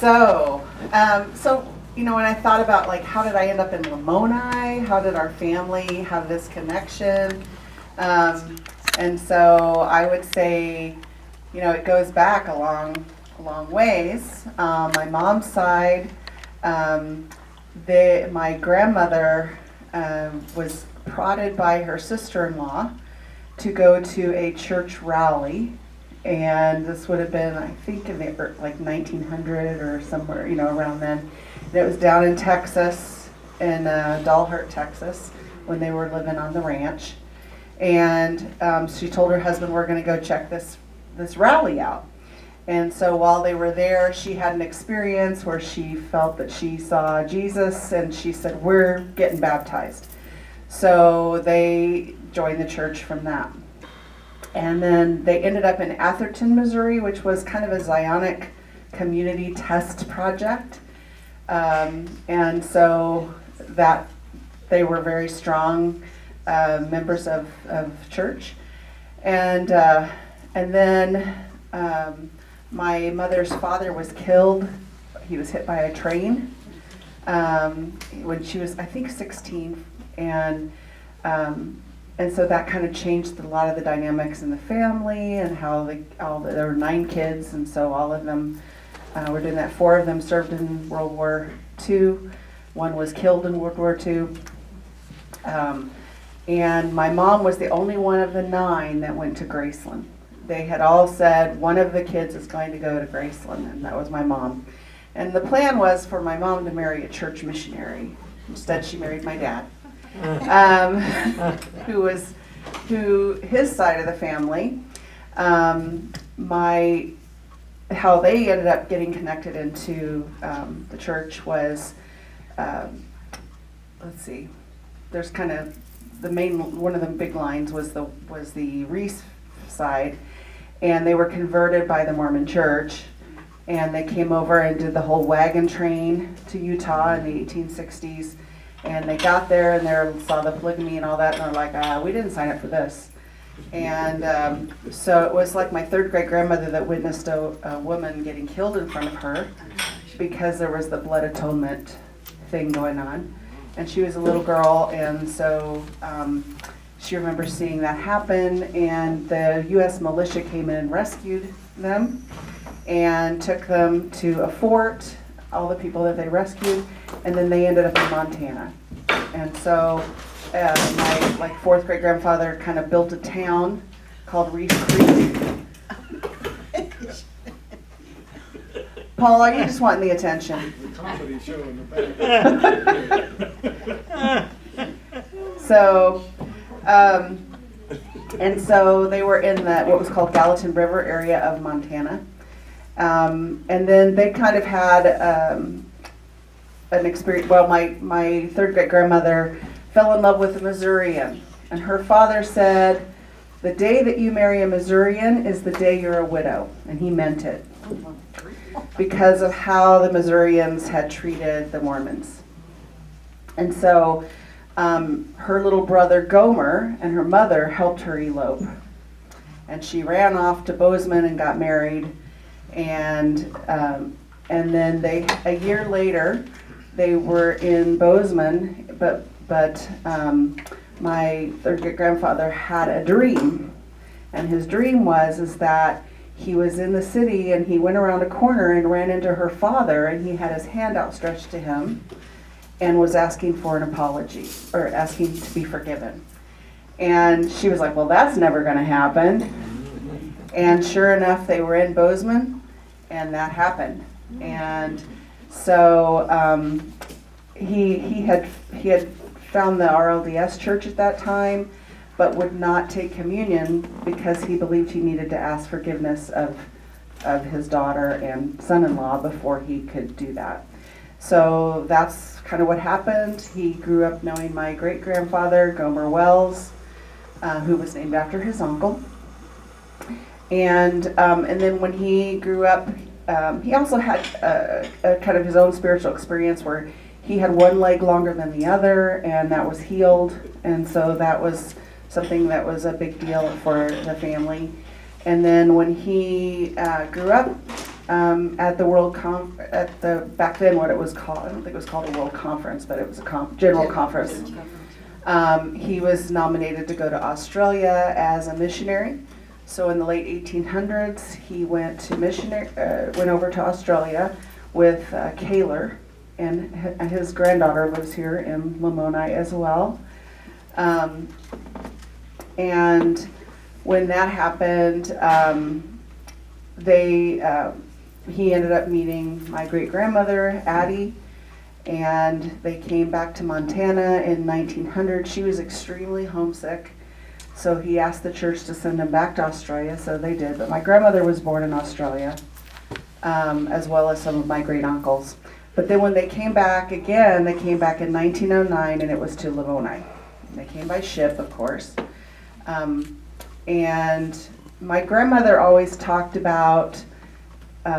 So when I thought about like how did I end up in Lamoni, how did our family have this connection, and so I would say, it goes back a long ways. My mom's side, my grandmother was prodded by her sister-in-law to go to a church rally. And this would have been, I think, in the like 1900 or somewhere, around then. And it was down in Texas, in Dalhart, Texas, when they were living on the ranch. And she told her husband, "We're going to go check this rally out." And so while they were there, she had an experience where she felt that she saw Jesus, and she said, "We're getting baptized." So they joined the church from that. And then they ended up in Atherton, Missouri, which was kind of a Zionic community test project. And so that they were very strong members of church. And then my mother's father was killed. He was hit by a train when she was, I think, 16. And so that kind of changed a lot of the dynamics in the family and how there were 9 kids, and so all of them were doing that. 4 of them served in World War II. 1 was killed in World War II. And my mom was the only one of the 9 that went to Graceland. They had all said one of the kids is going to go to Graceland, and that was my mom. And the plan was for my mom to marry a church missionary. Instead, she married my dad. Who his side of the family, how they ended up getting connected into the church was, there's kind of one of the big lines was the Reese side, and they were converted by the Mormon Church, and they came over and did the whole wagon train to Utah in the 1860s. And they got there and they saw the polygamy and all that, and they're like, we didn't sign up for this. And so it was like my 3rd great grandmother that witnessed a woman getting killed in front of her because there was the blood atonement thing going on. And she was a little girl, and so she remembers seeing that happen, and the U.S. militia came in and rescued them and took them to a fort, all the people that they rescued, and then they ended up in Montana. And so my 4th great grandfather kind of built a town called Reese Creek. Paul, are you just wanting the attention? The comedy show in the back. So, and so they were in what was called Gallatin River area of Montana. And then they kind of had an experience. Well, my 3rd great grandmother fell in love with a Missourian, and her father said, "The day that you marry a Missourian is the day you're a widow," and he meant it because of how the Missourians had treated the Mormons. And so her little brother Gomer and her mother helped her elope, and she ran off to Bozeman and got married. And then a year later, they were in Bozeman, but my 3rd great grandfather had a dream, and his dream was that he was in the city and he went around a corner and ran into her father, and he had his hand outstretched to him and was asking for an apology or asking to be forgiven. And she was like, "Well, that's never going to happen." And sure enough, they were in Bozeman, and that happened. And so he had found the RLDS church at that time, but would not take communion because he believed he needed to ask forgiveness of his daughter and son-in-law before he could do that. So that's kind of what happened. He grew up knowing my great-grandfather, Gomer Wells, who was named after his uncle. And then when he grew up, he also had a kind of his own spiritual experience where he had one leg longer than the other, and that was healed. And so that was something that was a big deal for the family. And then when he grew up, at the back then what it was called, I don't think it was called a World Conference, but it was a general conference. He was nominated to go to Australia as a missionary. So in the late 1800s, he went over to Australia with Kaler, and his granddaughter lives here in Lamoni as well. And when that happened, he ended up meeting my great-grandmother, Addie, and they came back to Montana in 1900. She was extremely homesick, so he asked the church to send him back to Australia, so they did. But my grandmother was born in Australia, as well as some of my great-uncles. But then when they came back again, they came back in 1909, and it was to Lamoni. They came by ship, of course. And my grandmother always talked about,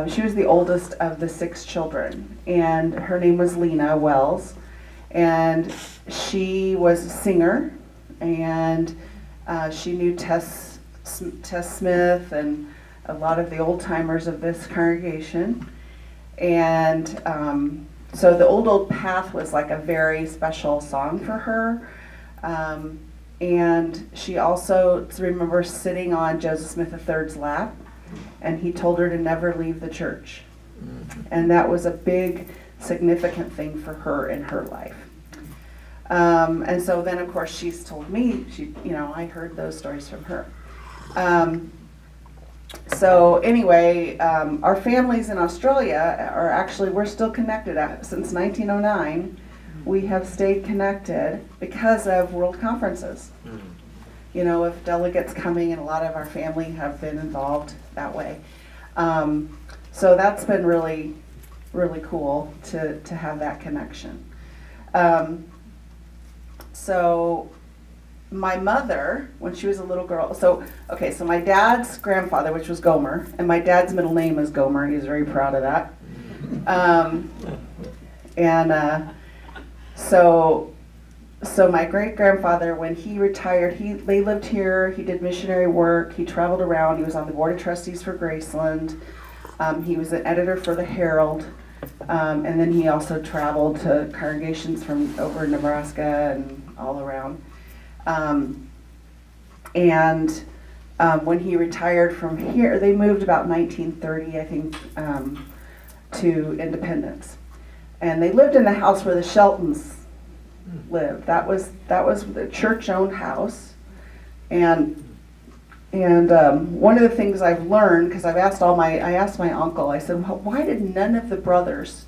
she was the oldest of the 6 children, and her name was Lena Wells, and she was a singer, and she knew Tess Smith and a lot of the old timers of this congregation. And so the Old Path was like a very special song for her. And she also remembers sitting on Joseph Smith III's lap, and he told her to never leave the church. And that was a big, significant thing for her in her life. And so then, of course, she's told me, I heard those stories from her. So anyway, our families in Australia are actually, we're still connected. Since 1909, we have stayed connected because of world conferences. Of delegates coming, and a lot of our family have been involved that way. So that's been really, really cool to have that connection. So my mother, when she was a little girl, so my dad's grandfather, which was Gomer, and my dad's middle name is Gomer. He's very proud of that. So my great-grandfather, when he retired, they lived here, he did missionary work, he traveled around, he was on the board of trustees for Graceland, he was an editor for the Herald, and then he also traveled to congregations from over Nebraska and all around. When he retired from here, they moved about 1930, I think, to Independence. And they lived in the house where the Sheltons lived. That was the church-owned house. And one of the things I've learned, because I asked my uncle, I said, well, why did none of the brothers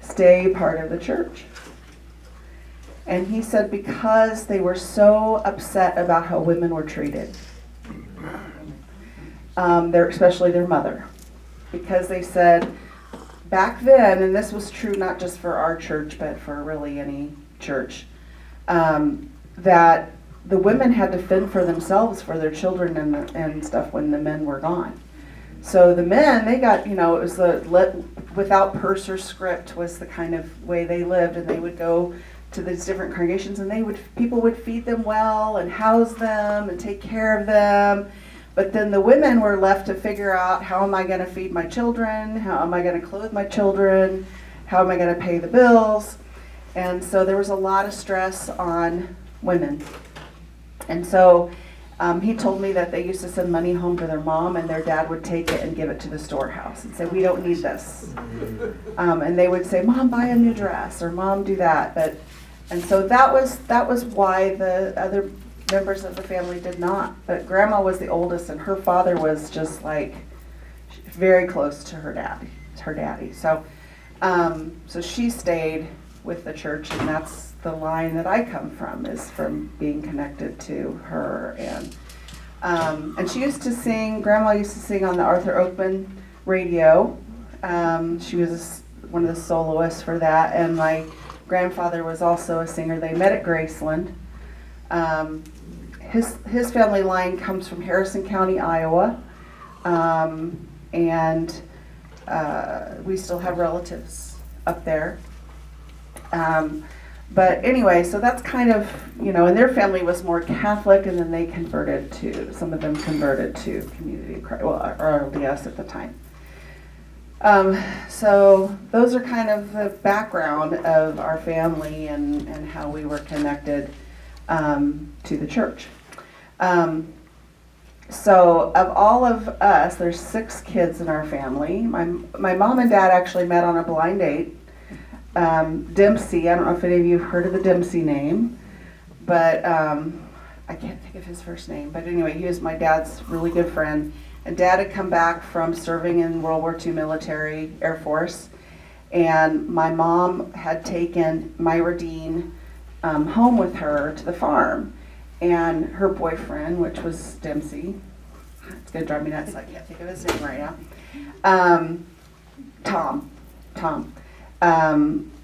stay part of the church? And he said, because they were so upset about how women were treated. Especially their mother. Because they said, back then, and this was true not just for our church, but for really any church, that the women had to fend for themselves, for their children and stuff when the men were gone. So the men, they got, it was without purse or script was the kind of way they lived, and they would go to these different congregations, and people would feed them well and house them and take care of them. But then the women were left to figure out, how am I going to feed my children? How am I going to clothe my children? How am I going to pay the bills? And so there was a lot of stress on women. And so he told me that they used to send money home to their mom, and their dad would take it and give it to the storehouse and say, we don't need this. And they would say, Mom, buy a new dress, or Mom, do that. And so that was why the other members of the family did not. But Grandma was the oldest, and her father was just like very close to her daddy. So she stayed with the church, and that's the line that I come from, is from being connected to her. And she used to sing. Grandma used to sing on the Arthur Oakman radio. She was one of the soloists for that, and my grandfather was also a singer. They met at Graceland. His family line comes from Harrison County, Iowa, and we still have relatives up there. But anyway, so that's kind of, and their family was more Catholic, and then some of them converted to Community of Christ, or RLDS at the time. So those are kind of the background of our family and how we were connected to the church. So of all of us, there's 6 kids in our family. My mom and dad actually met on a blind date. Dempsey, I don't know if any of you have heard of the Dempsey name, but I can't think of his first name. But anyway, he was my dad's really good friend. And Dad had come back from serving in World War II military, Air Force. And my mom had taken Myra Dean home with her to the farm. And her boyfriend, which was Dempsey, it's going to drive me nuts, I can't think of his name right now, Tom,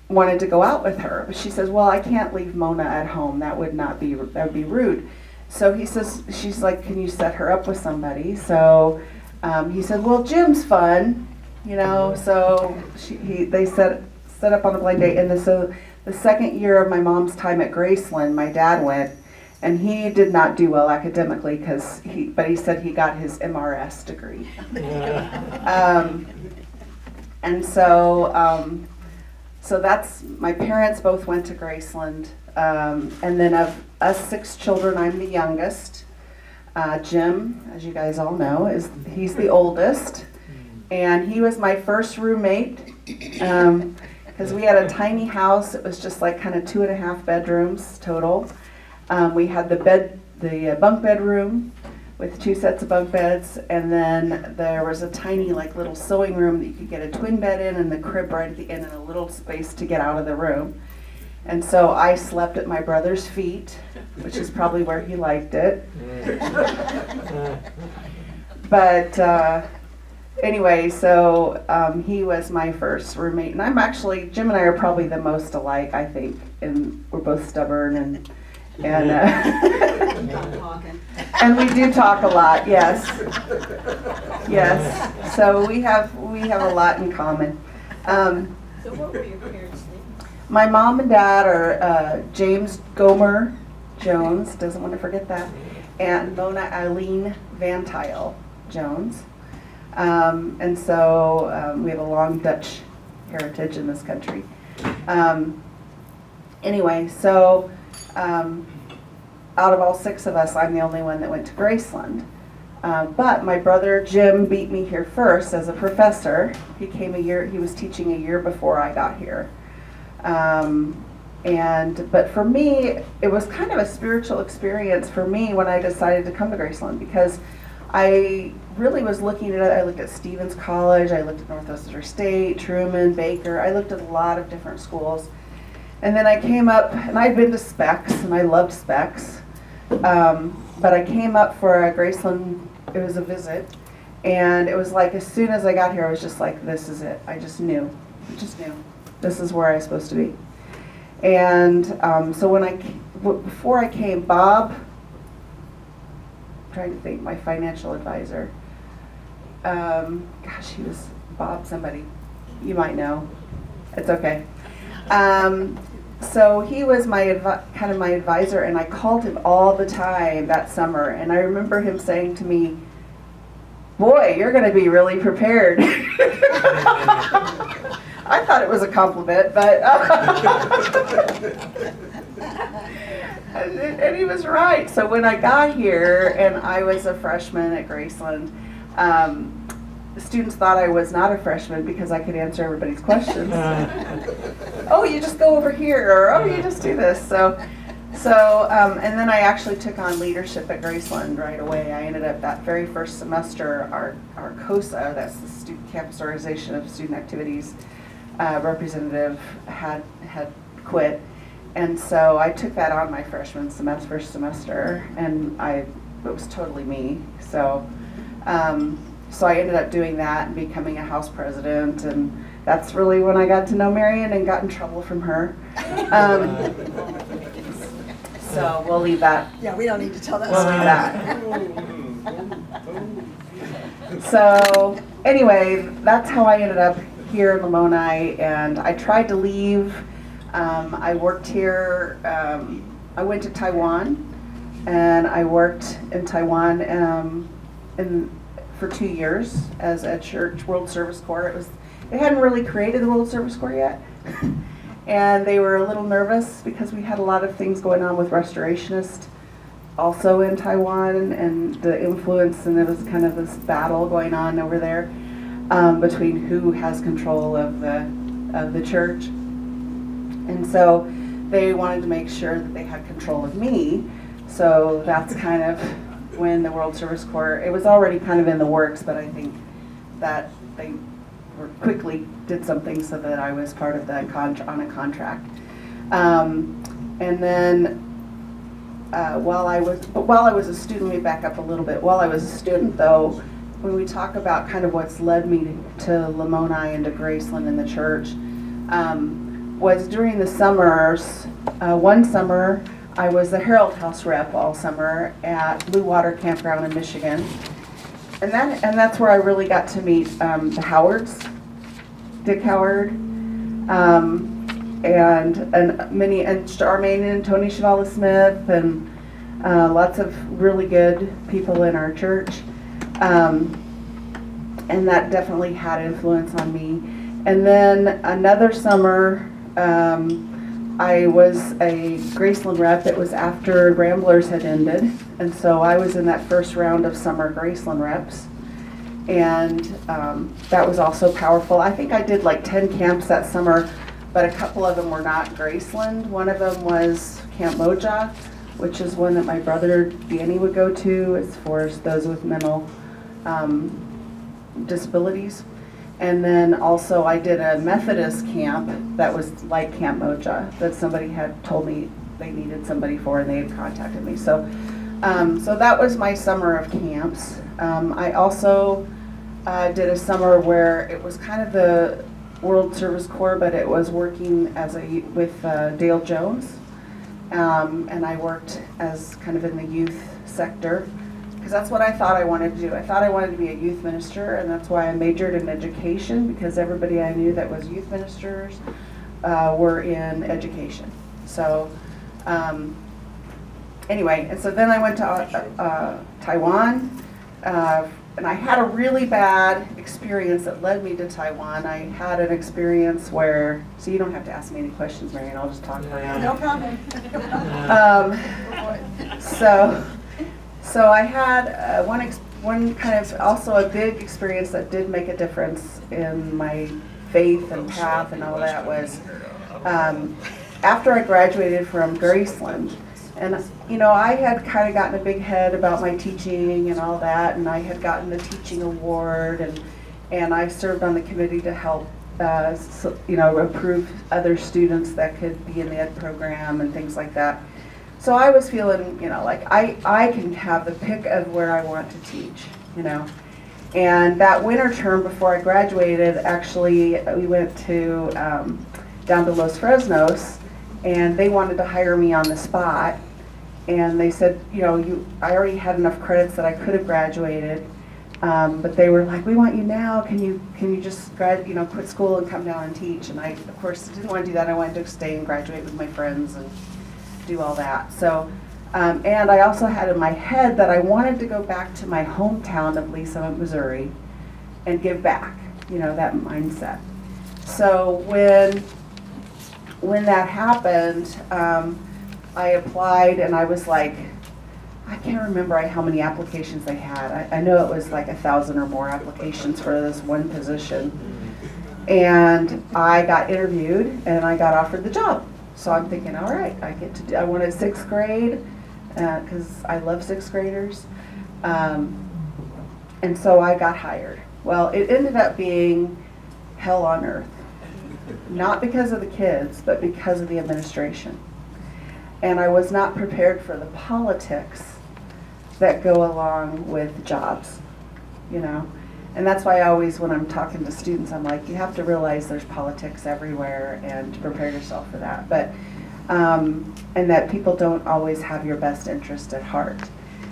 wanted to go out with her. But she says, well, I can't leave Mona at home. That would be rude. So he says, she's like, can you set her up with somebody? So he said, well, Jim's fun, so they set up on a blind date. And so the second year of my mom's time at Graceland, my dad went. And he did not do well academically but he said he got his MRS degree. And so that's, my parents both went to Graceland. And then of us 6 children, I'm the youngest. Jim, as you guys all know, he's the oldest. And he was my first roommate. Because we had a tiny house. It was just like kind of 2.5 bedrooms total. We had the bunk bed room with 2 sets of bunk beds, and then there was a tiny little sewing room that you could get a twin bed in, and the crib right at the end, and a little space to get out of the room. And so I slept at my brother's feet, which is probably where he liked it. But anyway, so he was my first roommate, and Jim and I are probably the most alike, I think, and we're both stubborn and and we do talk a lot, yes. So we have a lot in common. So what were your parents' names? My mom and dad are James Gomer Jones, doesn't want to forget that, and Mona Eileen Van Tile Jones. And so we have a long Dutch heritage in this country. Anyway, so out of all 6 of us, I'm the only one that went to Graceland. But my brother Jim beat me here first as a professor. He was teaching a year before I got here. But for me, it was kind of a spiritual experience for me when I decided to come to Graceland, because I really was looking at it. I looked at Stevens College, I looked at Northwestern State, Truman, Baker. I looked at a lot of different schools. And then I came up, and I'd been to Specs, and I loved Specs. But I came up for a Graceland, it was a visit, and it was like as soon as I got here, I was just like, this is it. I just knew. This is where I was supposed to be. And so before I came, Bob, I'm trying to think, my financial advisor, he was Bob somebody. You might know. It's okay. So he was my advisor, and I called him all the time that summer. And I remember him saying to me, "Boy, you're going to be really prepared." I thought it was a compliment, but and he was right. So when I got here, and I was a freshman at Graceland, the students thought I was not a freshman because I could answer everybody's questions. Oh, you just go over here, or oh, you just do this. So, and then I actually took on leadership at Graceland right away. I ended up that very first semester, our COSA, that's the Student Campus Organization of Student Activities, representative had quit, and so I took that on my first semester, and it was totally me. So I ended up doing that and becoming a house president, and that's really when I got to know Marion and got in trouble from her. So we'll leave that. Yeah, we don't need to tell that We'll leave that. So anyway, that's how I ended up here in Lamoni, and I tried to leave. I worked here. I went to Taiwan, and I worked in Taiwan for 2 years as a church World Service Corps. they hadn't really created the World Service Corps yet. And they were a little nervous because we had a lot of things going on with restorationists also in Taiwan, and the influence, and there was kind of this battle going on over there between who has control of the church. And so they wanted to make sure that they had control of me. So that's kind of when the World Service Corps, it was already kind of in the works, but I think that they quickly did something so that I was part of that on a contract. And then while I was a student, let me back up a little bit. While I was a student, though, when we talk about kind of what's led me to Lamoni and to Graceland in the church, was during the summers. One summer, I was the Herald House rep all summer at Blue Water Campground in Michigan. And that's where I really got to meet the Howards, Dick Howard, and Charmaine and Tony Shavala Smith, and lots of really good people in our church. And that definitely had influence on me. And then another summer, I was a Graceland rep. It was after Ramblers had ended, and so I was in that first round of summer Graceland reps, and that was also powerful. I think I did like 10 camps that summer, but a couple of them were not Graceland. One of them was Camp Moja, which is one that my brother Danny would go to. It's for those with mental disabilities. And then also I did a Methodist camp that was like Camp Moja, that somebody had told me they needed somebody for, and they had contacted me. So that was my summer of camps. I also did a summer where it was kind of the World Service Corps, but it was working with Dale Jones. And I worked as kind of in the youth sector, because that's what I thought I wanted to do. I thought I wanted to be a youth minister, and that's why I majored in education, because everybody I knew that was youth ministers were in education. So anyway, and so then I went to Taiwan, and I had a really bad experience that led me to Taiwan. I had an experience where, so you don't have to ask me any questions, Marian, I'll just talk around. No problem. So I had one kind of also a big experience that did make a difference in my faith and path and all that was after I graduated from Graceland. And you know, I had kind of gotten a big head about my teaching and all that, and I had gotten the teaching award, and I served on the committee to help approve other students that could be in the ed program and things like that. So I was feeling, like I can have the pick of where I want to teach, And that winter term before I graduated, actually, we went to down to Los Fresnos, and they wanted to hire me on the spot. And they said, I already had enough credits that I could have graduated, but they were like, we want you now. Can you just quit school and come down and teach? And I, of course, didn't want to do that. I wanted to stay and graduate with my friends and do all that. So, and I also had in my head that I wanted to go back to my hometown of Lee Summit, Missouri, and give back. That mindset. So when that happened, I applied, and I was like, I can't remember how many applications they had. I know it was like 1,000 or more applications for this one position. And I got interviewed, and I got offered the job. So I'm thinking, all right, I wanted 6th grade, because I love 6th graders. And so I got hired. Well, it ended up being hell on earth. Not because of the kids, but because of the administration. And I was not prepared for the politics that go along with jobs, And that's why I always, when I'm talking to students, I'm like, you have to realize there's politics everywhere and to prepare yourself for that. But, and that people don't always have your best interest at heart.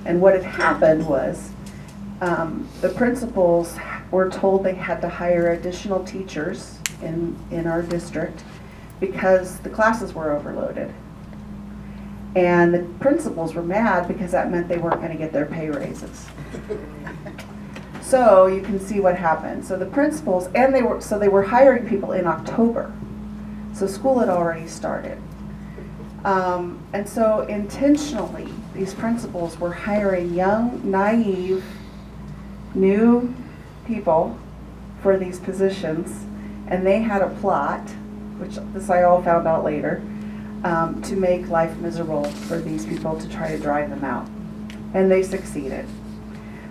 And what had happened was the principals were told they had to hire additional teachers in our district because the classes were overloaded. And the principals were mad because that meant they weren't going to get their pay raises. So you can see what happened. So the principals, and they were hiring people in October. So school had already started. And so intentionally, these principals were hiring young, naive, new people for these positions, and they had a plot, which this I all found out later, to make life miserable for these people, to try to drive them out. And they succeeded.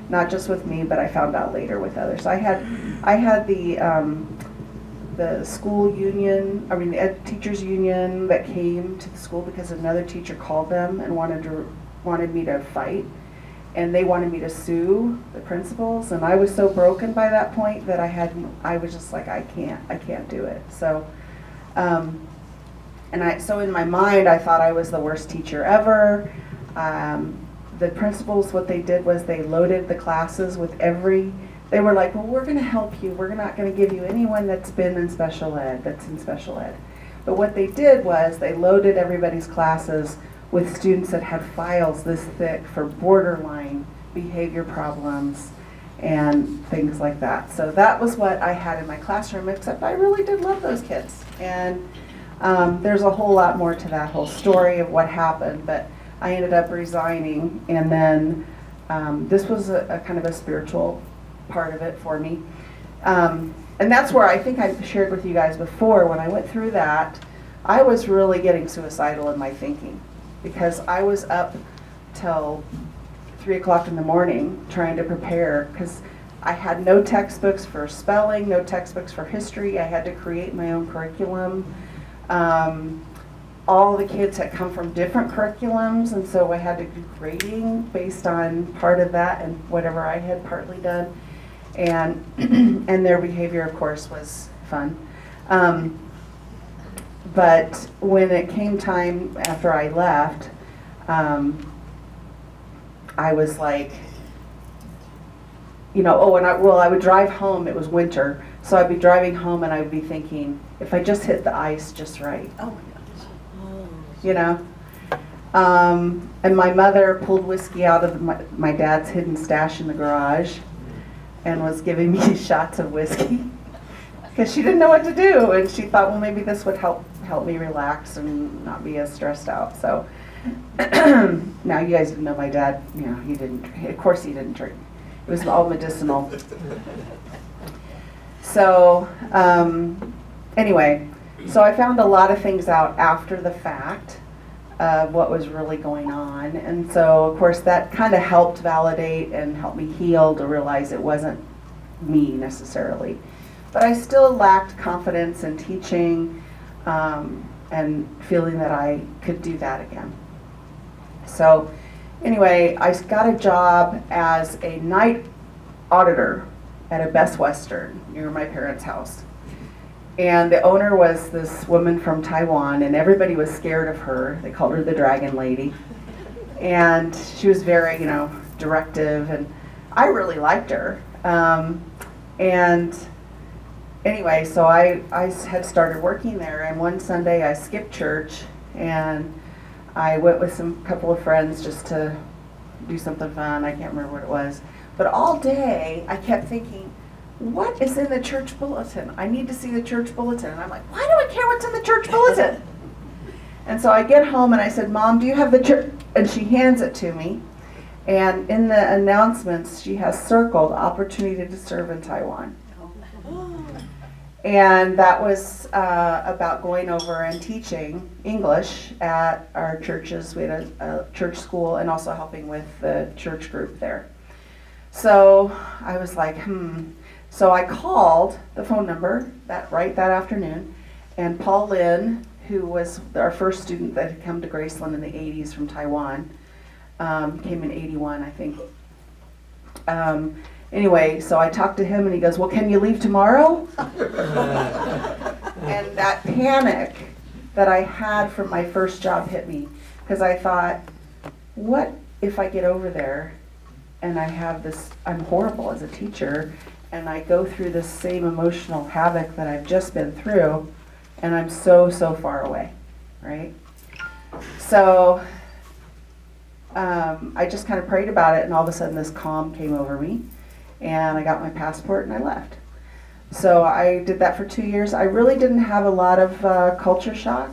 Not just with me, but I found out later with others. I had the school union, the teachers union that came to the school because another teacher called them and wanted me to fight, and they wanted me to sue the principals, and I was so broken by that point that I was just like, I can't do it. So, so in my mind, I thought I was the worst teacher ever. The principals, what they did was they loaded the classes with they were like, well, we're going to help you. We're not going to give you anyone that's been in special ed, that's in special ed. But what they did was they loaded everybody's classes with students that had files this thick for borderline behavior problems and things like that. So that was what I had in my classroom, except I really did love those kids. And there's a whole lot more to that whole story of what happened, but I ended up resigning, and then this was a kind of a spiritual part of it for me. And that's where I think I shared with you guys before, when I went through that, I was really getting suicidal in my thinking, because I was up till 3 o'clock in the morning trying to prepare, because I had no textbooks for spelling, no textbooks for history. I had to create my own curriculum. All the kids had come from different curriculums, and so I had to do grading based on part of that and whatever I had partly done. And and their behavior, of course, was fun. But when it came time after I left, I was like, I would drive home. It was winter, so I'd be driving home and I'd be thinking, if I just hit the ice just right. Oh my gosh. And my mother pulled whiskey out of my dad's hidden stash in the garage and was giving me shots of whiskey because she didn't know what to do, and she thought, well, maybe this would help me relax and not be as stressed out. So now you guys know my dad, he didn't, of course he didn't drink. It was all medicinal. So anyway, so I found a lot of things out after the fact of what was really going on. And so, of course, that kind of helped validate and help me heal to realize it wasn't me necessarily. But I still lacked confidence in teaching and feeling that I could do that again. So anyway, I got a job as a night auditor at a Best Western near my parents' house. And the owner was this woman from Taiwan, and everybody was scared of her. They called her the Dragon Lady. And she was very, directive, and I really liked her. And anyway, so I had started working there, and one Sunday I skipped church, and I went with couple of friends just to do something fun. I can't remember what it was. But all day I kept thinking, what is in the church bulletin? I need to see the church bulletin. And I'm like, why do I care what's in the church bulletin? And so I get home and I said, Mom, do you have the church? And she hands it to me. And in the announcements, she has circled opportunity to serve in Taiwan. And that was about going over and teaching English at our churches. We had a church school, and also helping with the church group there. So I was like, So I called the phone number that afternoon, and Paul Lin, who was our first student that had come to Graceland in the 80s from Taiwan, came in 81, I think. Anyway, so I talked to him, and he goes, well, can you leave tomorrow? And that panic that I had from my first job hit me, because I thought, what if I get over there and I'm horrible as a teacher, and I go through this same emotional havoc that I've just been through, and I'm so far away, right? So I just kind of prayed about it, and all of a sudden this calm came over me. and I got my passport and I left. So I did that for 2 years. I really didn't have a lot of culture shock.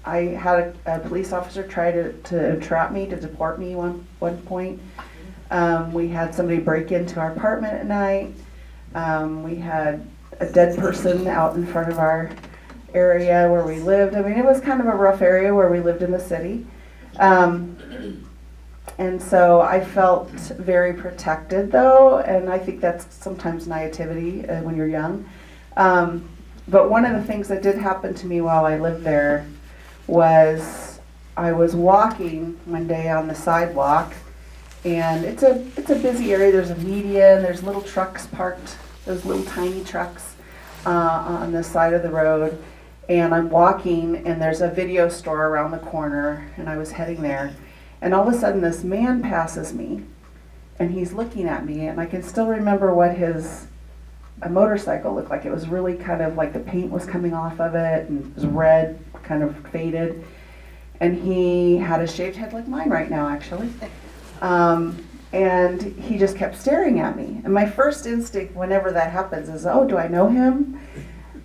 I had a police officer try to trap me, to deport me one point. We had somebody break into our apartment at night. We had a dead person out in front of our area where we lived. I mean, it was kind of a rough area where we lived in the city. And so I felt very protected, though, and I think that's sometimes naivety when you're young. But one of the things that did happen to me while I lived there was I was walking one day on the sidewalk, and it's a busy area. There's a median, there's little trucks parked, those little tiny trucks on the side of the road. And I'm walking, and there's a video store around the corner, and I was heading there. And all of a sudden, this man passes me, and he's looking at me, and I can still remember what his motorcycle looked like. It was really kind of like the paint was coming off of it, and it was red, kind of faded. And he had a shaved head like mine right now, actually. And he just kept staring at me. And my first instinct whenever that happens is, oh, do I know him?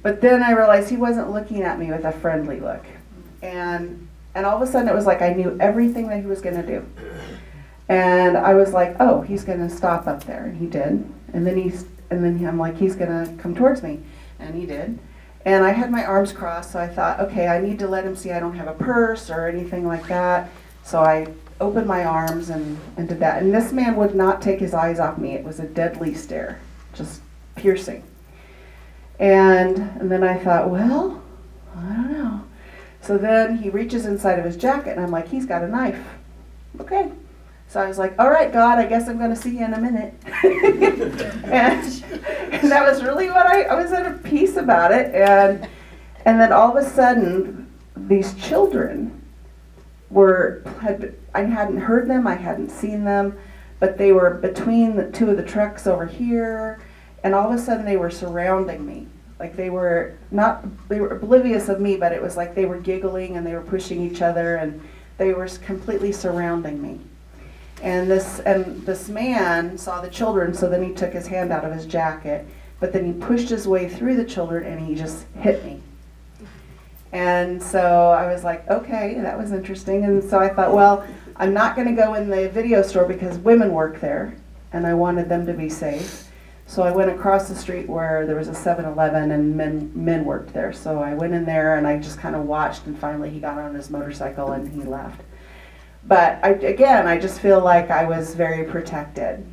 But then I realized he wasn't looking at me with a friendly look. And all of a sudden it was like I knew everything that he was going to do. And I was like, oh, he's going to stop up there. And he did. And then I'm like, he's going to come towards me. And he did. And I had my arms crossed, so I thought, okay, I need to let him see I don't have a purse or anything like that. So I opened my arms and did that. And this man would not take his eyes off me. It was a deadly stare, just piercing. And then I thought, well, I don't know. So then he reaches inside of his jacket, and I'm like, he's got a knife. Okay. So I was like, all right, God, I guess I'm going to see you in a minute. and that was really what I was at a peace about it. And then all of a sudden, these children I hadn't heard them, I hadn't seen them, but they were between the two of the trucks over here. And all of a sudden they were surrounding me. Like they were oblivious of me, but it was like they were giggling and they were pushing each other and they were completely surrounding me. And this man saw the children, so then he took his hand out of his jacket, but then he pushed his way through the children and he just hit me. And so I was like, okay, that was interesting. And so I thought, well, I'm not going to go in the video store because women work there and I wanted them to be safe. So I went across the street where there was a 7-Eleven and men worked there. So I went in there and I just kind of watched, and finally he got on his motorcycle and he left. But I just feel like I was very protected.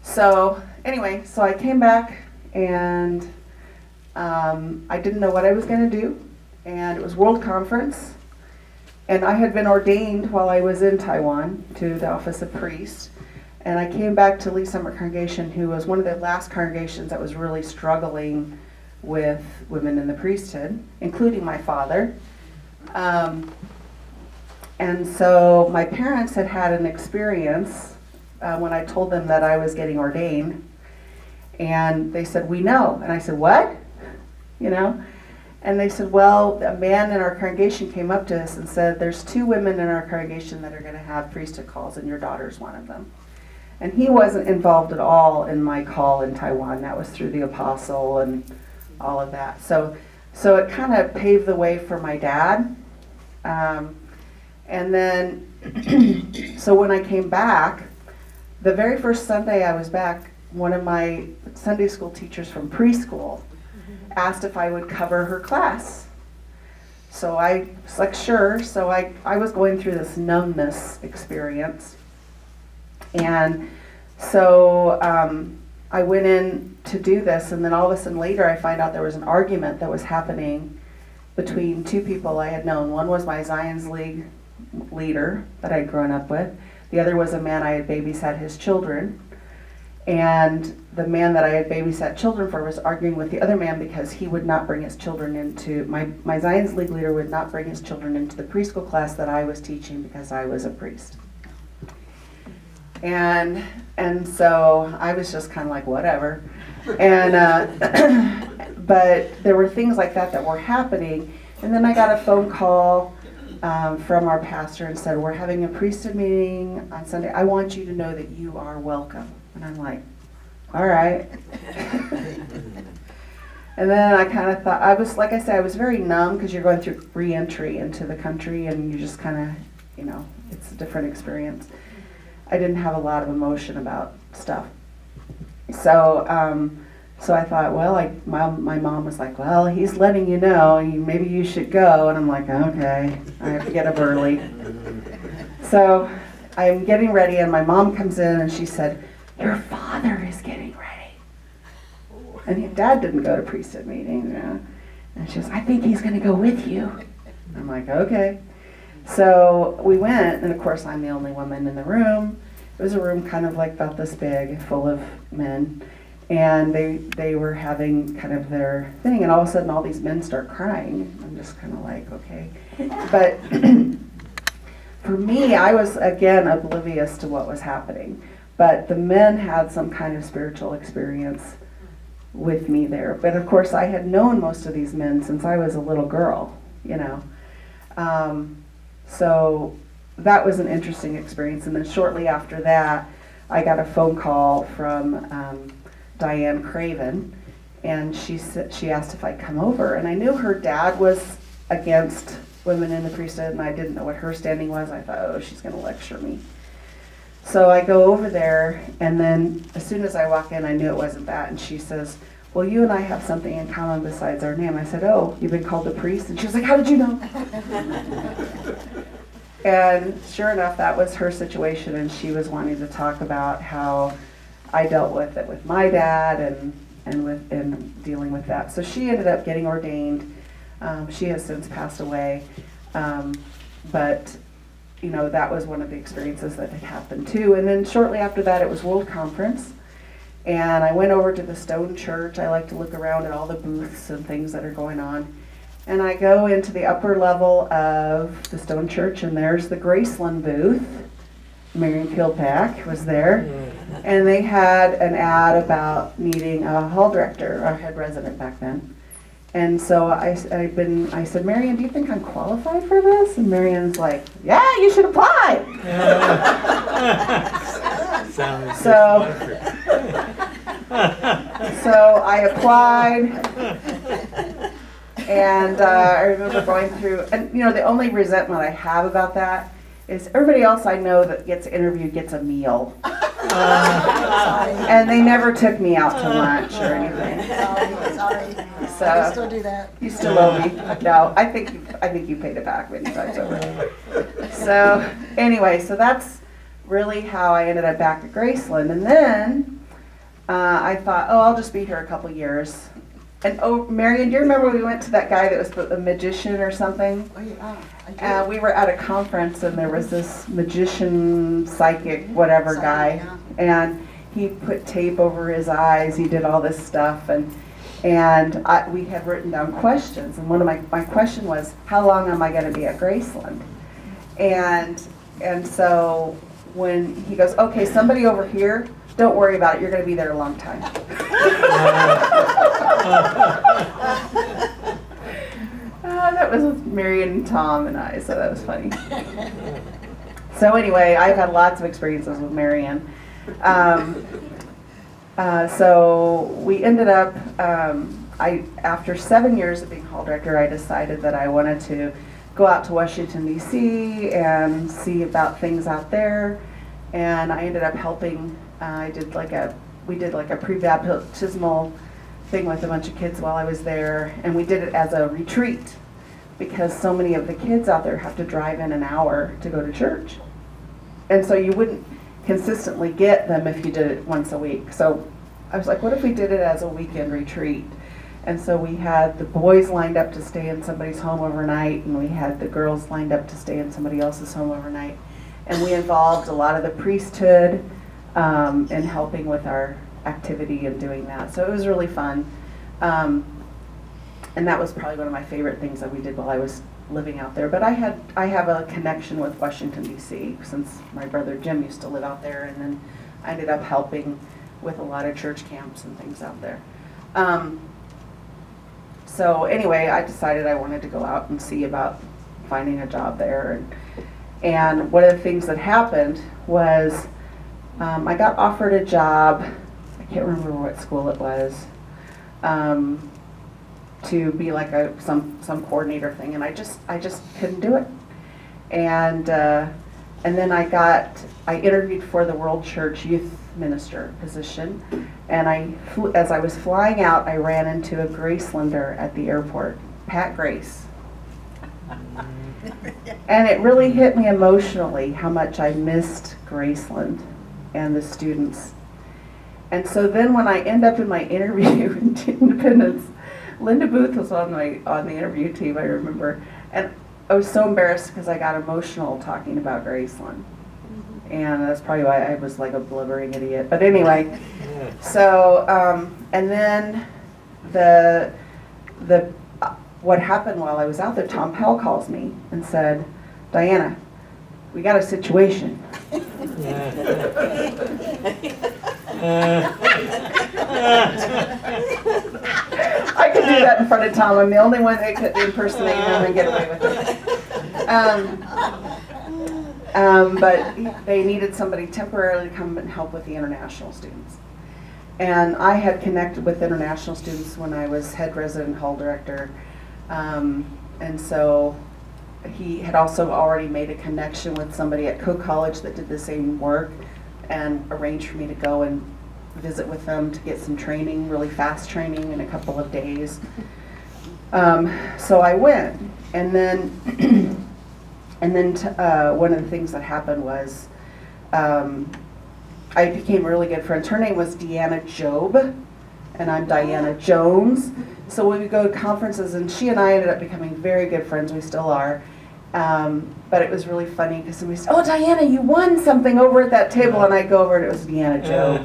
So I came back and I didn't know what I was going to do. And it was World Conference. And I had been ordained while I was in Taiwan to the office of priest. And I came back to Lee Summer Congregation, who was one of the last congregations that was really struggling with women in the priesthood, including my father. And so my parents had an experience when I told them that I was getting ordained. And they said, we know. And I said, what? And they said, well, a man in our congregation came up to us and said, there's 2 women in our congregation that are going to have priesthood calls, and your daughter's one of them. And he wasn't involved at all in my call in Taiwan. That was through the apostle and all of that. So it kind of paved the way for my dad. And then, so when I came back, the very first Sunday I was back, one of my Sunday school teachers from preschool asked if I would cover her class. So I was like, sure. So I was going through this numbness experience. And so I went in to do this, and then all of a sudden later I find out there was an argument that was happening between 2 people I had known. One was my Zion's League leader that I'd grown up with. The other was a man I had babysat his children. And the man that I had babysat children for was arguing with the other man because he would not bring his children into, my Zion's League leader would not bring his children into the preschool class that I was teaching because I was a priest. And so I was just kind of like, whatever. And but there were things like that were happening. And then I got a phone call from our pastor and said, we're having a priesthood meeting on Sunday. I want you to know that you are welcome. And I'm like, all right. And then I kind of thought, like I said, I was very numb because you're going through re-entry into the country and you just kind of, it's a different experience. I didn't have a lot of emotion about stuff. So I thought, well, my mom was like, well, he's letting you know, maybe you should go. And I'm like, okay, I have to get up early. So I'm getting ready and my mom comes in and she said, your father is getting ready. And Dad didn't go to priesthood meetings. And she goes, I think he's going to go with you. I'm like, okay. So we went, and of course I'm the only woman in the room. It was a room kind of like about this big, full of men. And they were having kind of their thing, and all of a sudden all these men start crying. I'm just kind of like, okay. But for me, I was, again, oblivious to what was happening. But the men had some kind of spiritual experience with me there. But of course, I had known most of these men since I was a little girl, So that was an interesting experience. And then shortly after that, I got a phone call from Diane Craven, and she asked if I'd come over. And I knew her dad was against women in the priesthood, and I didn't know what her standing was. I thought, oh, she's going to lecture me. So I go over there, and then as soon as I walk in, I knew it wasn't that. And she says, well, you and I have something in common besides our name. I said, oh, you've been called a priest? And she was like, how did you know? And sure enough, that was her situation, and she was wanting to talk about how I dealt with it with my dad and dealing with that. So she ended up getting ordained. She has since passed away. But that was one of the experiences that had happened too. And then shortly after that, it was World Conference. And I went over to the Stone Church. I like to look around at all the booths and things that are going on. And I go into the upper level of the Stone Church, and there's the Graceland booth. Marion Kilpack was there. And they had an ad about needing a hall director, our head resident back then. And so I said, Marion, do you think I'm qualified for this? And Marion's like, yeah, you should apply. So I applied, and I remember going through, and the only resentment I have about that is everybody else I know that gets interviewed gets a meal. And they never took me out to lunch or anything. Sorry. So I still do that. You still owe me. No, I think you paid it back many times over. So anyway, so that's really how I ended up back at Graceland. And then I thought, I'll just be here a couple years. And Marion, do you remember we went to that guy that was a magician or something? Oh yeah, I do. We were at a conference, and there was this magician, psychic, whatever guy, and he put tape over his eyes. He did all this stuff, and we had written down questions, and one of my question was, how long am I going to be at Graceland? And so when he goes, okay, somebody over here, don't worry about it, you're going to be there a long time. That was with Marion and Tom and I, so that was funny. So anyway, I've had lots of experiences with Marion. So we ended up, after 7 years of being hall director, I decided that I wanted to go out to Washington, D.C. and see about things out there. And I ended up helping. We did like a pre-baptismal thing with a bunch of kids while I was there, and we did it as a retreat because so many of the kids out there have to drive in an hour to go to church, and so you wouldn't consistently get them if you did it once a week. So I was like, what if we did it as a weekend retreat? And so we had the boys lined up to stay in somebody's home overnight, and we had the girls lined up to stay in somebody else's home overnight, and we involved a lot of the priesthood in helping with our activity and doing that. So it was really fun. And that was probably one of my favorite things that we did while I was living out there. But I have a connection with Washington, D.C. since my brother Jim used to live out there, and then I ended up helping with a lot of church camps and things out there. So anyway, I decided I wanted to go out and see about finding a job there. And one of the things that happened was I got offered a job, I can't remember what school it was, to be like some coordinator thing, and I just couldn't do it. And then I interviewed for the World Church Youth Minister position, and as I was flying out, I ran into a Gracelander at the airport, Pat Grace. And it really hit me emotionally how much I missed Graceland and the students. And so then when I end up in my interview in Independence, Linda Booth was on the interview team, I remember, and I was so embarrassed because I got emotional talking about Graceland. And that's probably why I was like a blubbering idiot. But anyway, so, and then what happened while I was out there, Tom Powell calls me and said, Diana, we got a situation. I could do that in front of Tom. I'm the only one that could impersonate him and get away with it. But they needed somebody temporarily to come and help with the international students. And I had connected with international students when I was head resident hall director. And so he had also already made a connection with somebody at Coe College that did the same work and arranged for me to go and visit with them to get some training, really fast training in a couple of days. So I went, and then one of the things that happened was I became really good friends. Her name was Deanna Job, and I'm Diana Jones. So we would go to conferences, and she and I ended up becoming very good friends. We still are. But it was really funny because somebody said, "Oh, Diana, you won something over at that table," and I go over and it was Deanna Job.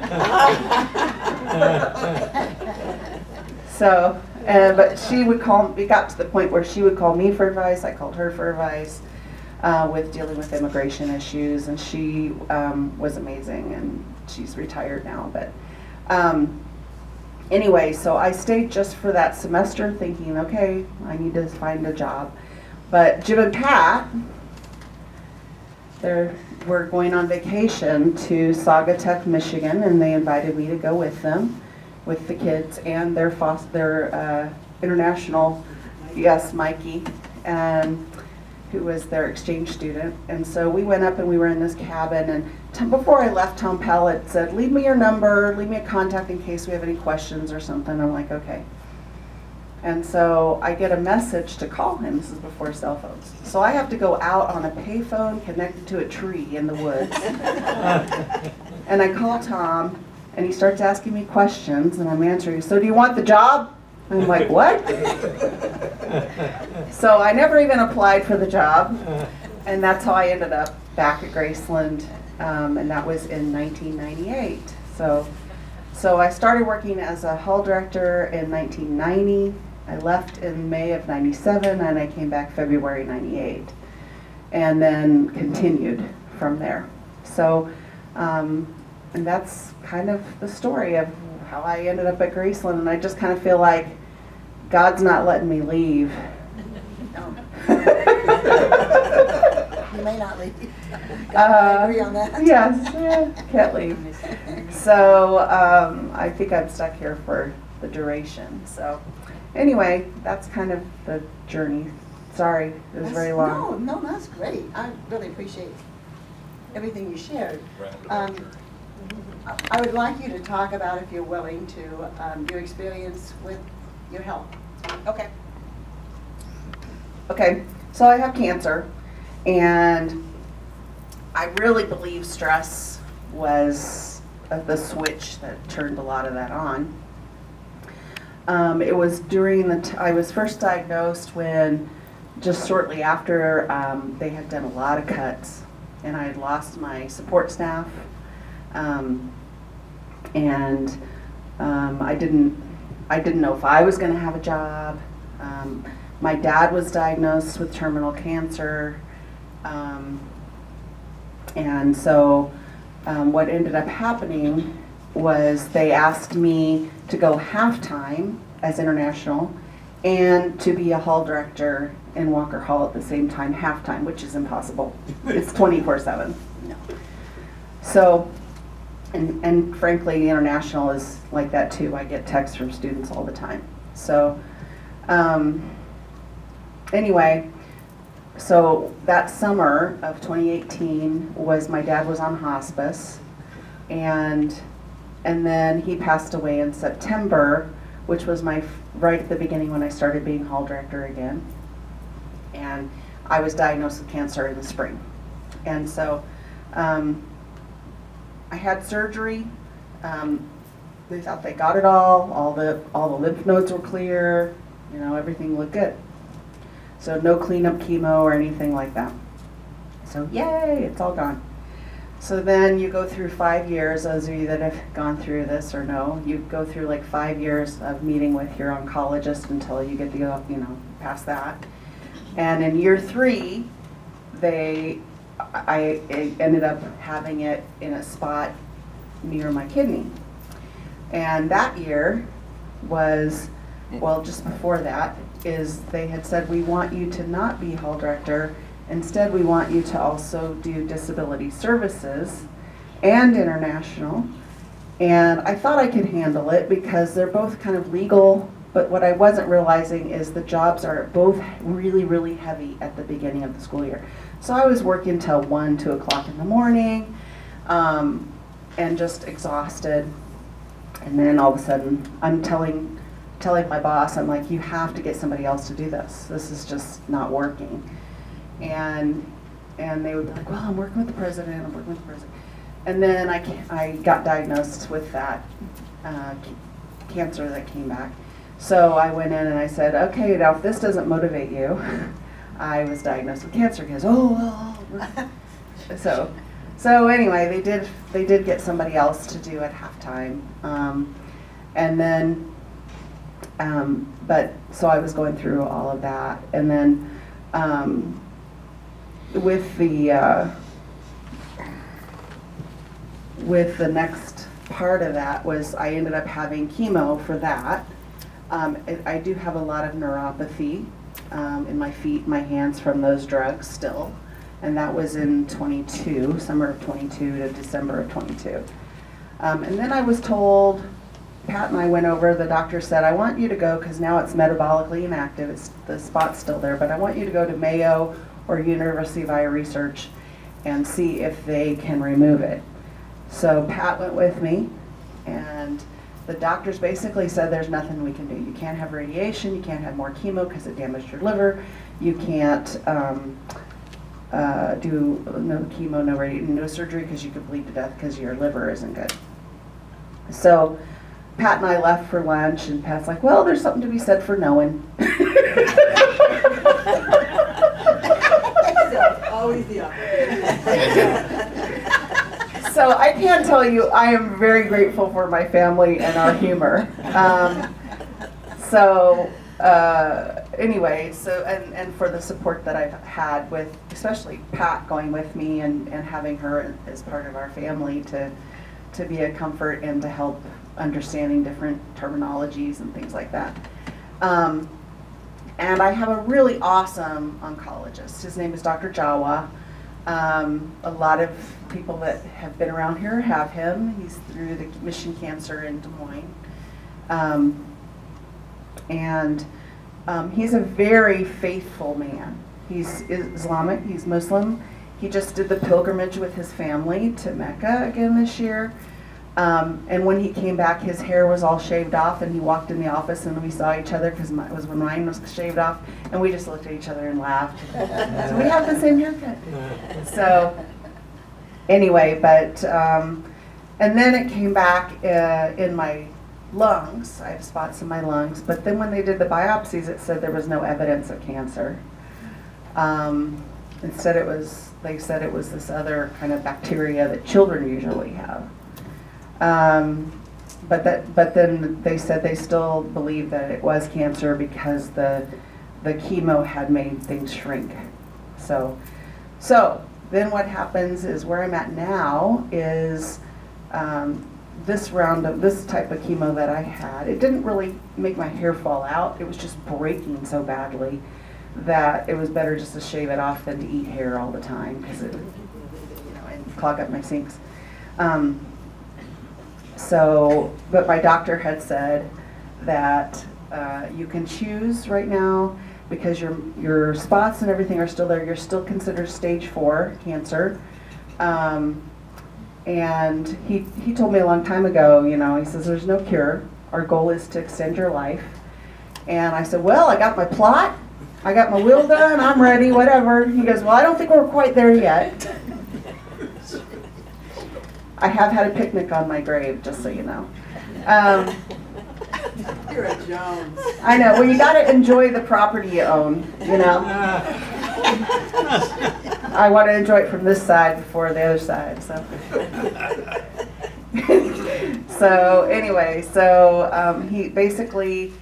So, but she would call. We got to the point where she would call me for advice. I called her for advice with dealing with immigration issues, and she was amazing. And she's retired now, but. Anyway, so I stayed just for that semester thinking, okay, I need to find a job. But Jim and Pat, were going on vacation to Saugatuck, Michigan, and they invited me to go with them, with the kids and their international, yes, Mikey, who was their exchange student. And so we went up and we were in this cabin, and before I left, Tom Pallett said, leave me your number, leave me a contact in case we have any questions or something. I'm like, okay. And so I get a message to call him. This is before cell phones. So I have to go out on a payphone connected to a tree in the woods. And I call Tom, and he starts asking me questions, and I'm answering. So do you want the job? I'm like, what? So I never even applied for the job, and that's how I ended up back at Graceland, and that was in 1998. So I started working as a hall director in 1990. I left in May of 97, and I came back February 98, and then continued from there. So, and that's kind of the story of how I ended up at Graceland, and I just kind of feel like God's not letting me leave. No. You may not leave. I agree on that. Yes, can't leave. So I think I'm stuck here for the duration. So anyway, that's kind of the journey. Sorry, it was very long. No, that's great. I really appreciate everything you shared. I would like you to talk about, if you're willing to, your experience with your health. Okay. Okay, so I have cancer, and I really believe stress was the switch that turned a lot of that on. It was during I was first diagnosed when, just shortly after, they had done a lot of cuts, and I had lost my support staff, and I didn't know if I was going to have a job. My dad was diagnosed with terminal cancer, and so what ended up happening was they asked me to go half-time as international and to be a hall director in Walker Hall at the same time, half-time, which is impossible. It's 24/7. No. So, and frankly, international is like that too. I get texts from students all the time. So, anyway, so that summer of 2018 was my dad was on hospice, and then he passed away in September, which was right at the beginning when I started being hall director again. And I was diagnosed with cancer in the spring, and so I had surgery. They thought they got it all the lymph nodes were clear, everything looked good. So no cleanup chemo or anything like that. So yay, it's all gone. So then you go through 5 years, those of you that have gone through this or know, you go through like 5 years of meeting with your oncologist until you get to go, past that. And in year 3, I ended up having it in a spot near my kidney. And that year was, well, just before that, is they had said, we want you to not be hall director. Instead, we want you to also do disability services and international. And I thought I could handle it because they're both kind of legal, but what I wasn't realizing is the jobs are both really, really heavy at the beginning of the school year. So I was working till 1, 2 o'clock in the morning, and just exhausted. And then all of a sudden, I'm telling my boss, I'm like, you have to get somebody else to do this. This is just not working. And they would be like, well, I'm working with the president, And then I got diagnosed with that cancer that came back. So I went in and I said, okay, now if this doesn't motivate you, I was diagnosed with cancer. He goes, So anyway, they did get somebody else to do at halftime. And then, so I was going through all of that. And then with the next part of that was I ended up having chemo for that. I do have a lot of neuropathy in my feet, my hands from those drugs still. And that was in summer of 22 to December of 22. And then I was told, Pat and I went over, the doctor said, I want you to go, because now it's metabolically inactive, the spot's still there, but I want you to go to Mayo or University of Iowa Research and see if they can remove it. So Pat went with me, and the doctors basically said there's nothing we can do. You can't have radiation, you can't have more chemo because it damaged your liver, you can't do no chemo, no radiation, no surgery because you could bleed to death because your liver isn't good. So Pat and I left for lunch, and Pat's like, well, there's something to be said for knowing. Always the opposite. So I can tell you, I am very grateful for my family and our humor. Anyway, and for the support that I've had with, especially Pat going with me and having her as part of our family to be a comfort and to help understanding different terminologies and things like that. And I have a really awesome oncologist. His name is Dr. Jawa. A lot of people that have been around here have him. He's through the Mission Cancer in Des Moines. He's a very faithful man. He's Islamic, he's Muslim. He just did the pilgrimage with his family to Mecca again this year. And when he came back, his hair was all shaved off, and he walked in the office and we saw each other because it was when mine was shaved off, and we just looked at each other and laughed. So we have the same haircut. So anyway, and then it came back in my lungs. I have spots in my lungs, but then when they did the biopsies, it said there was no evidence of cancer. Instead, they said it was this other kind of bacteria that children usually have. But then they said they still believe that it was cancer because the chemo had made things shrink. So then what happens is where I'm at now is this round of this type of chemo that I had, it didn't really make my hair fall out. It was just breaking so badly that it was better just to shave it off than to eat hair all the time because it would, and clog up my sinks. But my doctor had said that you can choose right now because your spots and everything are still there. You're still considered stage 4 cancer. And he told me a long time ago, he says, there's no cure. Our goal is to extend your life. And I said, well, I got my plot. I got my will done. I'm ready, whatever. He goes, well, I don't think we're quite there yet. I have had a picnic on my grave, just so you know. You're a Jones. I know. Well, you got to enjoy the property you own, I want to enjoy it from this side before the other side. So, he basically,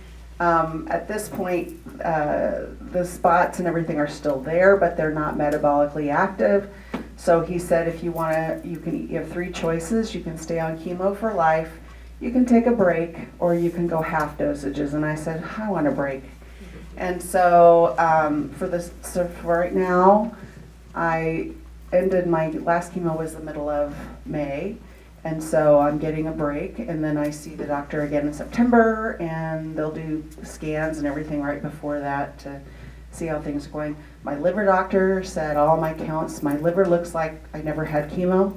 at this point, the spots and everything are still there, but they're not metabolically active. So he said, if you want to, you have 3 choices. You can stay on chemo for life, you can take a break, or you can go half dosages. And I said, I want a break. And so for right now, I ended my last chemo was the middle of May. And so I'm getting a break, and then I see the doctor again in September, and they'll do scans and everything right before that to see how things are going. My liver doctor said all my counts, my liver looks like I never had chemo.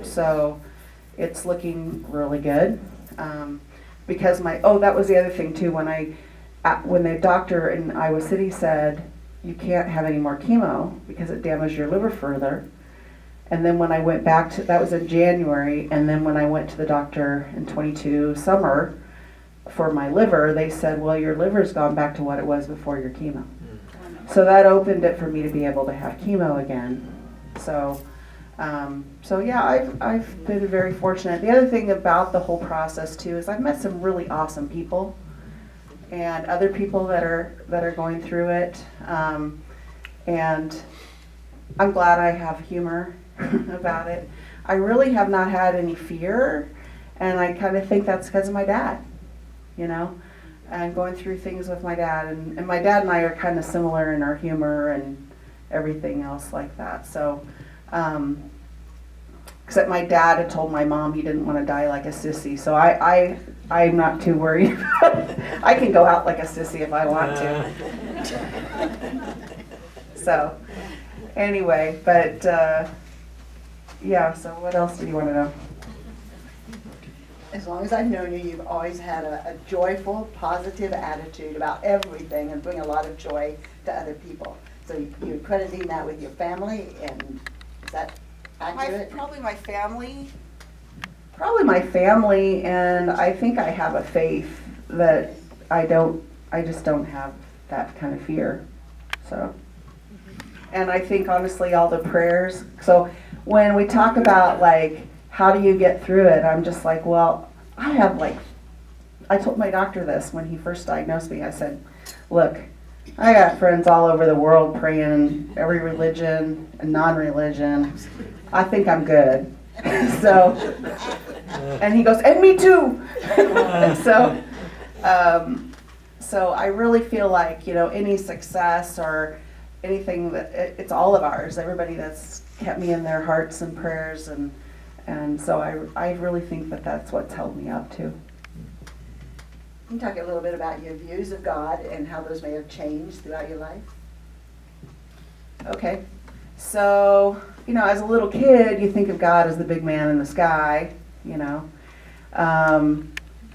So it's looking really good. Because that was the other thing too, when the doctor in Iowa City said, you can't have any more chemo because it damaged your liver further. And then when I went back that was in January, and then when I went to the doctor in 22 summer for my liver, they said, well, your liver's gone back to what it was before your chemo. So that opened it for me to be able to have chemo again. So yeah, I've been very fortunate. The other thing about the whole process too is I've met some really awesome people and other people that are going through it. And I'm glad I have humor about it. I really have not had any fear, and I kind of think that's because of my dad, and going through things with my dad. And my dad and I are kind of similar in our humor and everything else like that. So, except my dad had told my mom he didn't want to die like a sissy, so I'm not too worried. I can go out like a sissy if I want to. So, anyway, but yeah, so what else do you want to know? As long as I've known you, you've always had a joyful, positive attitude about everything and bring a lot of joy to other people. So you're crediting that with your family, and is that accurate? Probably my family, and I think I have a faith that I just don't have that kind of fear. So, and I think honestly all the prayers, so when we talk about like, how do you get through it? I'm just like, well, I told my doctor this when he first diagnosed me. I said, look, I got friends all over the world praying, every religion and non-religion. I think I'm good. And he goes, and me too. So I really feel like, any success or anything it's all of ours. Everybody that's kept me in their hearts and prayers, and so I really think that's what's held me up too. Can you talk a little bit about your views of God and how those may have changed throughout your life? Okay, so as a little kid, you think of God as the big man in the sky, and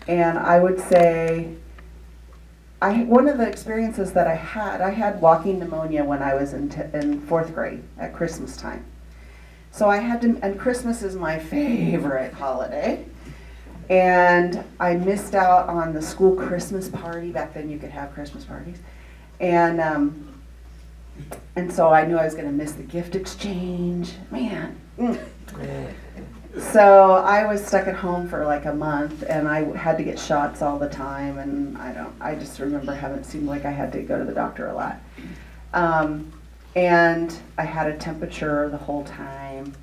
I would say one of the experiences that I had walking pneumonia when I was in 4th grade at Christmas time. So and Christmas is my favorite holiday. And I missed out on the school Christmas party. Back then you could have Christmas parties. And so I knew I was going to miss the gift exchange. Man. So I was stuck at home for like a month, and I had to get shots all the time, and I just remember it seemed like I had to go to the doctor a lot. And I had a temperature the whole time,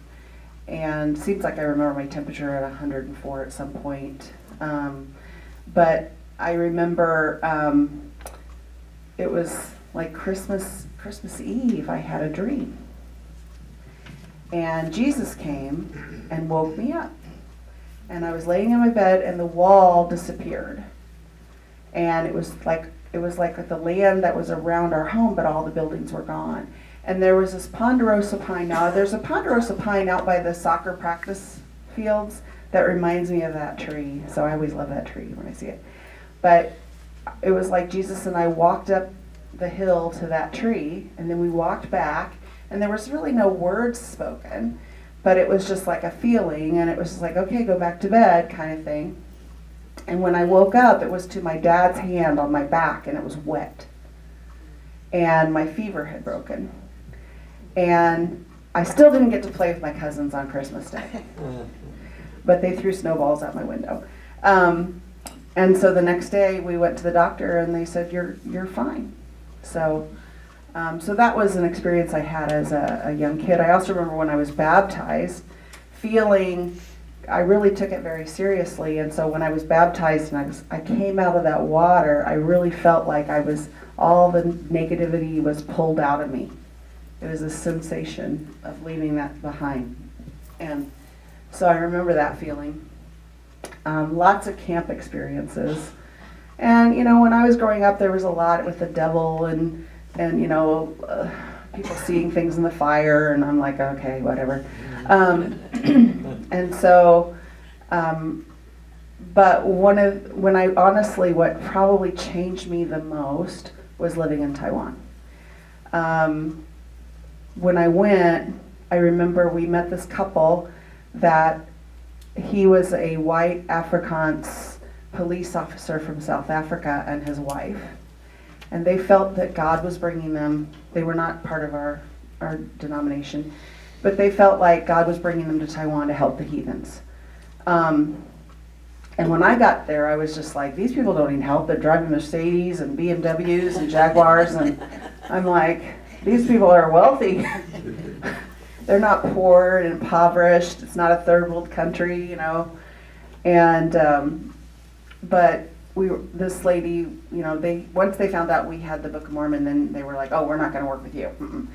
and seems like I remember my temperature at 104 at some point. But I remember it was like Christmas Eve. I had a dream, and Jesus came and woke me up. And I was laying in my bed, and the wall disappeared. And it was like the land that was around our home, but all the buildings were gone. And there was this ponderosa pine. Now, there's a ponderosa pine out by the soccer practice fields that reminds me of that tree. So I always love that tree when I see it. But it was like Jesus and I walked up the hill to that tree, and then we walked back, and there was really no words spoken. But it was just like a feeling, and it was just like, okay, go back to bed kind of thing. And when I woke up, it was to my dad's hand on my back, and it was wet. And my fever had broken. And I still didn't get to play with my cousins on Christmas Day. But they threw snowballs out my window. And so the next day, we went to the doctor, and they said, you're fine. So that was an experience I had as a young kid. I also remember when I was baptized, I really took it very seriously. And so when I was baptized and I came out of that water, I really felt like all the negativity was pulled out of me. It was a sensation of leaving that behind. And so I remember that feeling. Lots of camp experiences. And, when I was growing up, there was a lot with the devil and people seeing things in the fire, and I'm like, okay, whatever. And so, but what probably changed me the most was living in Taiwan. When I went, I remember we met this couple that he was a white Afrikaans police officer from South Africa and his wife. And they felt that God was bringing them, they were not part of our denomination, but they felt like God was bringing them to Taiwan to help the heathens. And when I got there, I was just like, these people don't need help. They're driving Mercedes and BMWs and Jaguars. And I'm like, these people are wealthy. They're not poor and impoverished. It's not a third world country, And, but this lady, once they found out we had the Book of Mormon, then they were like, oh, we're not going to work with you. Mm-mm.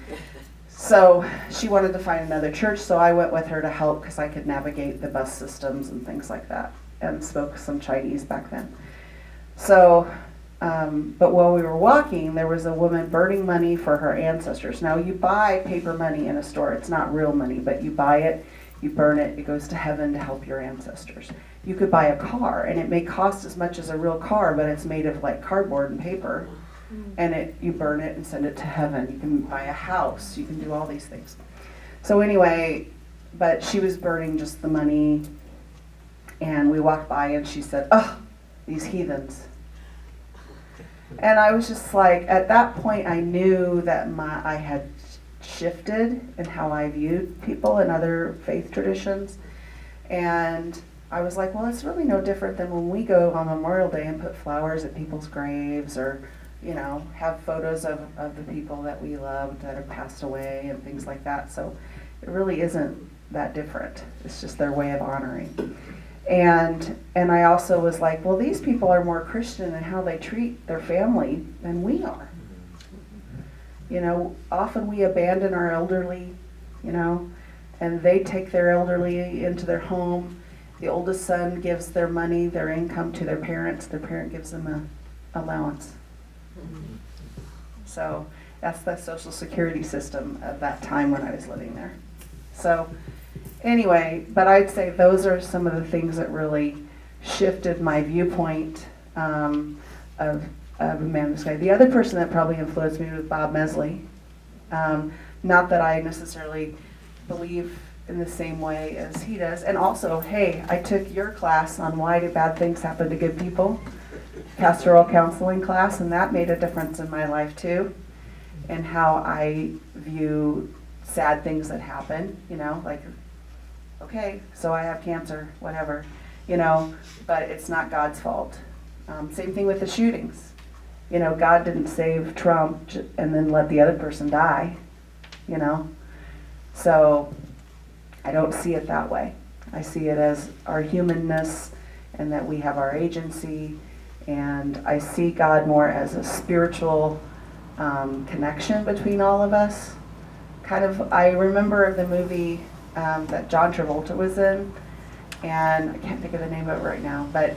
So she wanted to find another church, so I went with her to help because I could navigate the bus systems and things like that, and spoke some Chinese back then. So, but while we were walking, there was a woman burning money for her ancestors. Now, you buy paper money in a store. It's not real money, but you buy it, you burn it, it goes to heaven to help your ancestors. You could buy a car, and it may cost as much as a real car, but it's made of like cardboard and paper, and you burn it and send it to heaven. You can buy a house, you can do all these things. So anyway, but she was burning just the money, and we walked by, and she said, oh, these heathens. And I was just like, at that point, I knew that I had shifted in how I viewed people and other faith traditions, and I was like, well, it's really no different than when we go on Memorial Day and put flowers at people's graves, or, have photos of the people that we loved that have passed away and things like that. So it really isn't that different. It's just their way of honoring. And I also was like, well, these people are more Christian in how they treat their family than we are. Often we abandon our elderly, and they take their elderly into their home. The oldest son gives their money, their income to their parents. Their parent gives them an allowance. So that's the Social Security system of that time when I was living there. So anyway, but I'd say those are some of the things that really shifted my viewpoint of a man in the sky. The other person that probably influenced me was Bob Mesley. Not that I necessarily believe in the same way as he does. And also, hey, I took your class on why do bad things happen to good people, pastoral counseling class, and that made a difference in my life too, and how I view sad things that happen, like, okay, so I have cancer, whatever, but it's not God's fault. Same thing with the shootings. God didn't save Trump and then let the other person die, So I don't see it that way. I see it as our humanness and that we have our agency, and I see God more as a spiritual connection between all of us. Kind of, I remember the movie that John Travolta was in, and I can't think of the name of it right now, but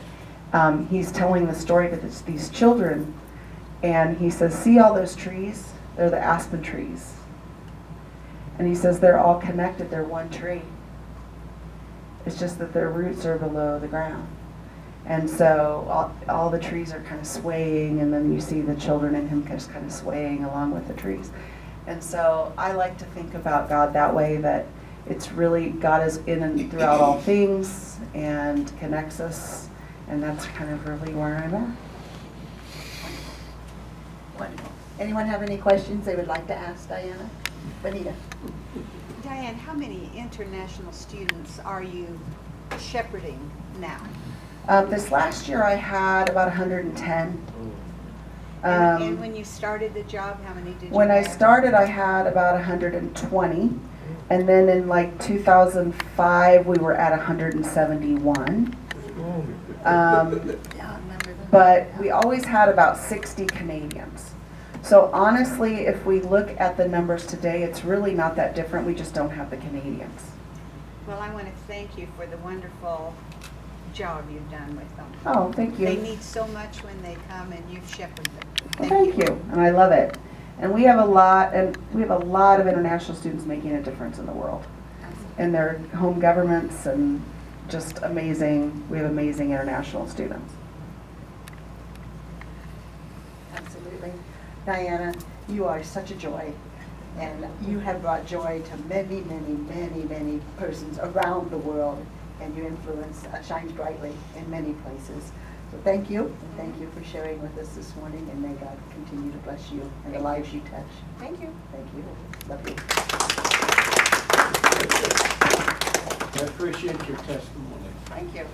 he's telling the story to these children, and he says, see all those trees? They're the aspen trees. And he says they're all connected, they're one tree. It's just that their roots are below the ground. And so all the trees are kind of swaying, and then you see the children in him just kind of swaying along with the trees. And so I like to think about God that way, that it's really, God is in and throughout all things and connects us, and that's kind of really where I'm at. Wonderful. Anyone have any questions they would like to ask Diana? Benita? Diane, how many international students are you shepherding now? This last year I had about 110. And when you started the job, how many did you When I have? started, I had about 120, and then in like 2005, we were at 171. Yeah, I remember that. But we always had about 60 Canadians. So honestly, if we look at the numbers today, it's really not that different. We just don't have the Canadians. Well, I want to thank you for the wonderful job you've done with them. Oh, thank you. They need so much when they come, and you've shepherded them. Well, thank you, and I love it. And we have a lot of international students making a difference in the world, in their home governments, and just amazing. We have amazing international students. Absolutely. Diana, you are such a joy, and you have brought joy to many, many, many, many persons around the world, and your influence shines brightly in many places. So thank you, and thank you for sharing with us this morning, and may God continue to bless you and the lives you touch. Thank you. Thank you. Love you. I appreciate your testimony. Thank you.